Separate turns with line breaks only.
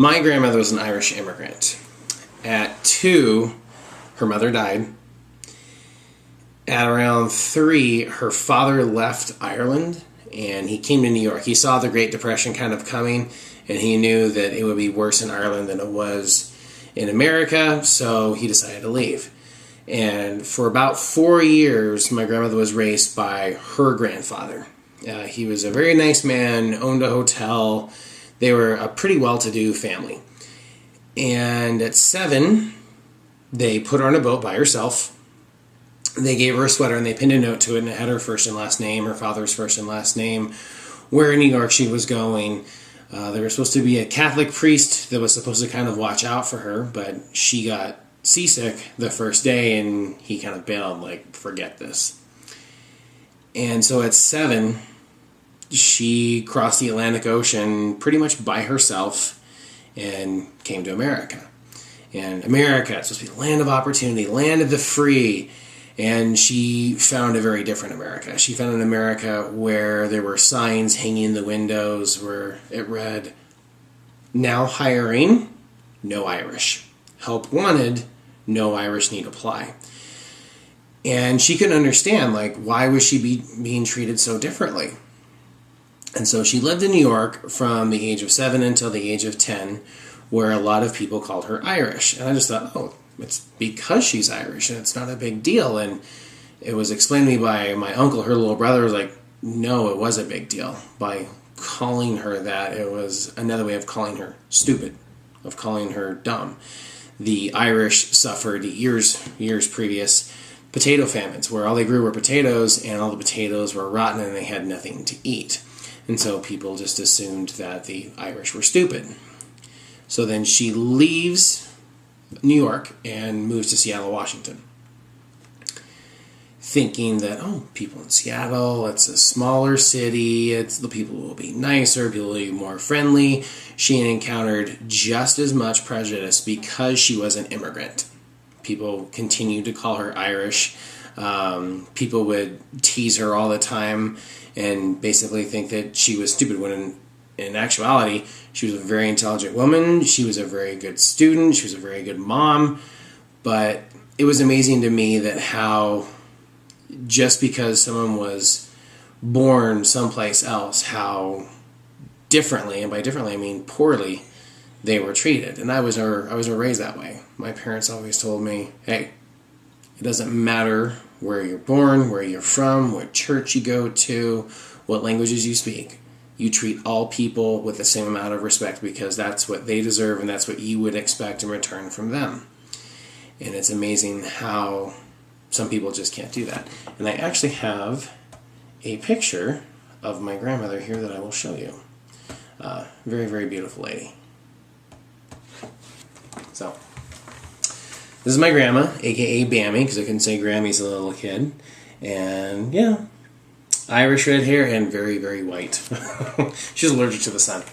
My grandmother was an Irish immigrant. At 2, her mother died. At around 3, her father left Ireland and he came to New York. He saw the Great Depression kind of coming, and he knew that it would be worse in Ireland than it was in America, so he decided to leave. And for about 4 years, my grandmother was raised by her grandfather. He was a very nice man, owned a hotel. They were a pretty well-to-do family. And at 7, they put her on a boat by herself. They gave her a sweater and they pinned a note to it, and it had her first and last name, her father's first and last name, where in New York she was going. There was supposed to be a Catholic priest that was supposed to kind of watch out for her, but she got seasick the first day and he kind of bailed, like, forget this. And so at 7, she crossed the Atlantic Ocean pretty much by herself and came to America. And America, it's supposed to be the land of opportunity, land of the free. And she found a very different America. She found an America where there were signs hanging in the windows where it read, "Now hiring, no Irish. Help wanted, no Irish need apply." And she couldn't understand, like, why was she being treated so differently? And so she lived in New York from the age of 7 until the age of 10, where a lot of people called her Irish. And I just thought, oh, it's because she's Irish, and it's not a big deal. And it was explained to me by my uncle, her little brother, was like, no, it was a big deal. By calling her that, it was another way of calling her stupid, of calling her dumb. The Irish suffered years previous potato famines, where all they grew were potatoes, and all the potatoes were rotten, and they had nothing to eat. And so people just assumed that the Irish were stupid. So then she leaves New York and moves to Seattle, Washington, thinking that, oh, people in Seattle, it's a smaller city, the people will be nicer, people will be more friendly. She encountered just as much prejudice because she was an immigrant. People continued to call her Irish. People would tease her all the time and basically think that she was stupid, when in actuality, she was a very intelligent woman. She was a very good student. She was a very good mom. But it was amazing to me that how just because someone was born someplace else, how differently, and by differently I mean poorly, they were treated. And I was raised that way. My parents always told me, hey, it doesn't matter where you're born, where you're from, what church you go to, what languages you speak. You treat all people with the same amount of respect because that's what they deserve and that's what you would expect in return from them. And it's amazing how some people just can't do that. And I actually have a picture of my grandmother here that I will show you. Very, very beautiful lady. So, this is my grandma, aka Bammy, because I couldn't say Grammy's a little kid. And yeah, Irish red hair and very, very white. She's allergic to the sun.